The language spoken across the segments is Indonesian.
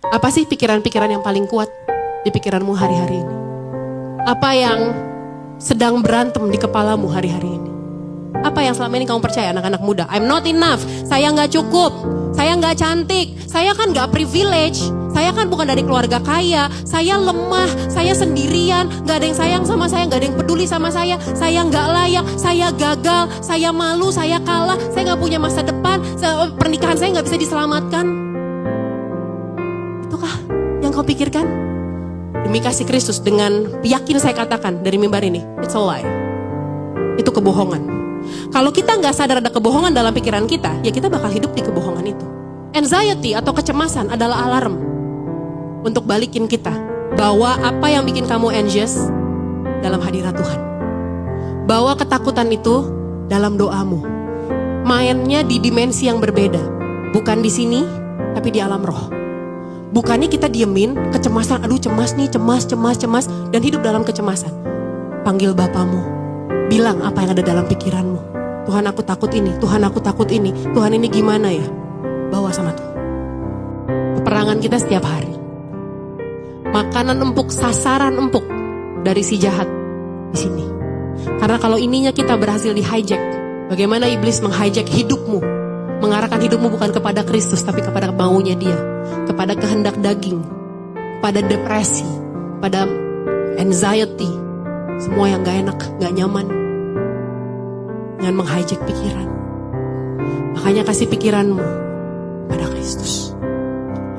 Apa sih pikiran-pikiran yang paling kuat di pikiranmu hari-hari ini? Apa yang sedang berantem di kepalamu hari-hari ini? Apa yang selama ini kamu percaya anak-anak muda? I'm not enough, saya gak cukup, saya gak cantik, saya kan gak privilege, saya kan bukan dari keluarga kaya, saya lemah, saya sendirian, gak ada yang sayang sama saya, gak ada yang peduli sama saya gak layak, saya gagal, saya malu, saya kalah, saya gak punya masa depan, pernikahan saya gak bisa diselamatkan. Itukah yang kau pikirkan? Demi kasih Kristus, dengan yakin saya katakan dari mimbar ini, it's a lie. Itu kebohongan. Kalau kita gak sadar ada kebohongan dalam pikiran kita, ya kita bakal hidup di kebohongan itu. Anxiety atau kecemasan adalah alarm untuk balikin kita bahwa apa yang bikin kamu anxious dalam hadirat Tuhan. Bawa ketakutan itu dalam doamu. Mainnya di dimensi yang berbeda. Bukan di sini, tapi di alam roh. Bukannya kita diemin kecemasan, aduh cemas nih, cemas, dan hidup dalam kecemasan. Panggil Bapamu. Bilang apa yang ada dalam pikiranmu. Tuhan aku takut ini, Tuhan aku takut ini, Tuhan ini gimana ya? Bawa sama Tuhan. Peperangan kita setiap hari. Makanan empuk, sasaran empuk dari si jahat di sini. Karena kalau ininya kita berhasil di-hijack, bagaimana iblis meng-hijack hidupmu, mengarahkan hidupmu bukan kepada Kristus, tapi kepada maunya dia, kepada kehendak daging, pada depresi, pada anxiety, semua yang gak enak, gak nyaman, dengan meng-hijack pikiran. Makanya kasih pikiranmu pada Kristus,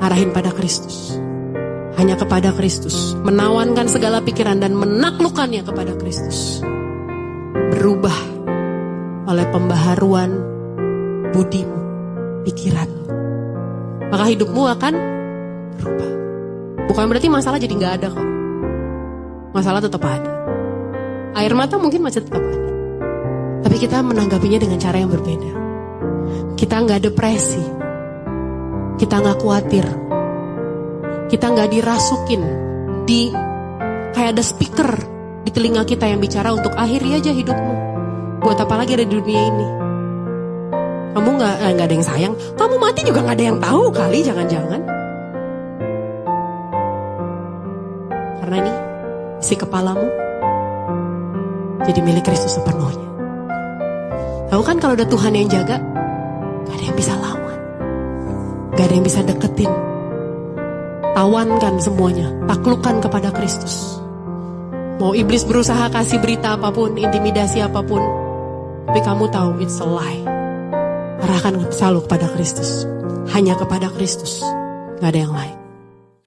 arahin pada Kristus, hanya kepada Kristus, menawankan segala pikiran dan menaklukkannya kepada Kristus. Berubah oleh pembaharuan budimu, pikiranmu, maka hidupmu akan berubah. Bukan berarti masalah jadi gak ada kok. Masalah tetap ada. Air mata mungkin masih tetap ada. Tapi kita menanggapinya dengan cara yang berbeda. Kita gak depresi. Kita gak khawatir. Kita gak dirasukin. Kayak ada speaker di telinga kita yang bicara untuk akhiri aja hidupmu. Buat apa lagi ada di dunia ini? Kamu gak ada yang sayang. Kamu mati juga gak ada yang tahu kali, jangan-jangan. Karena ini isi kepalamu jadi milik Kristus sepenuhnya. Tahu kan kalau ada Tuhan yang jaga, gak ada yang bisa lawan, gak ada yang bisa deketin. Tawankan semuanya, taklukkan kepada Kristus. Mau iblis berusaha kasih berita apapun, intimidasi apapun, tapi kamu tahu it's a lie. Arahkan selalu kepada Kristus, hanya kepada Kristus, gak ada yang lain.